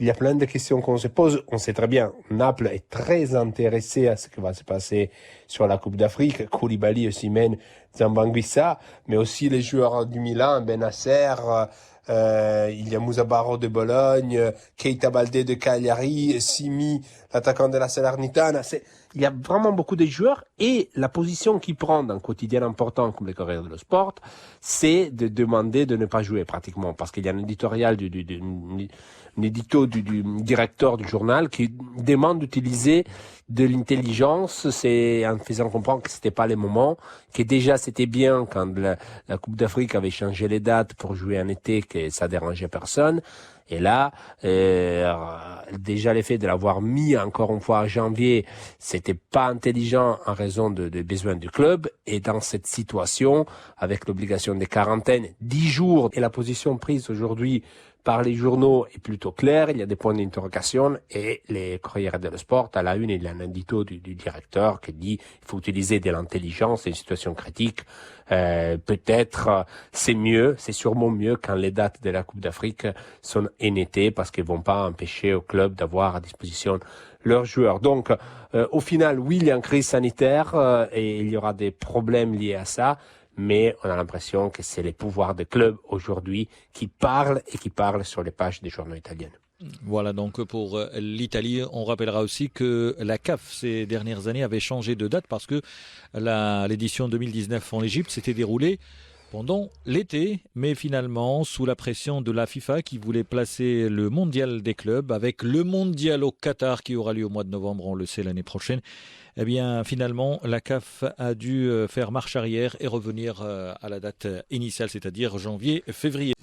il y a plein de questions qu'on se pose. On sait très bien, Naples est très intéressé à ce qui va se passer sur la Coupe d'Afrique. Koulibaly, Osimhen, Zambanguissa, mais aussi les joueurs du Milan, Benasser, il y a Moussa Barro de Bologne, Keita Baldé de Cagliari, Simi, l'attaquant de la Salernitana. Il y a vraiment beaucoup de joueurs et la position qu'ils prennent dans un quotidien important comme le Corriere dello Sport, c'est de demander de ne pas jouer pratiquement parce qu'il y a un éditorial un édito du directeur du journal qui demande d'utiliser de l'intelligence, c'est en faisant comprendre que c'était pas le moment, que déjà c'était bien quand la Coupe d'Afrique avait changé les dates pour jouer en été, que ça dérangeait personne. Et là, déjà l'effet de l'avoir mis encore une fois en janvier, c'était pas intelligent en raison des besoins du club. Et dans cette situation, avec l'obligation de quarantaine, 10 jours, et la position prise aujourd'hui par les journaux est plutôt claire, il y a des points d'interrogation et les Corriere dello Sport, à la une, il y a un édito du directeur qui dit il faut utiliser de l'intelligence, une situation critique. Peut-être c'est mieux, c'est sûrement mieux quand les dates de la Coupe d'Afrique sont en été parce qu'ils vont pas empêcher au club d'avoir à disposition leurs joueurs. Donc, au final, oui, il y a une crise sanitaire et il y aura des problèmes liés à ça. Mais on a l'impression que c'est les pouvoirs des clubs aujourd'hui qui parlent et qui parlent sur les pages des journaux italiens. Voilà donc pour l'Italie. On rappellera aussi que la CAF ces dernières années avait changé de date parce que l'édition 2019 en Égypte s'était déroulée pendant l'été, mais finalement, sous la pression de la FIFA qui voulait placer le mondial des clubs avec le mondial au Qatar qui aura lieu au mois de novembre, on le sait, l'année prochaine, eh bien, finalement, la CAF a dû faire marche arrière et revenir à la date initiale, c'est-à-dire janvier-février.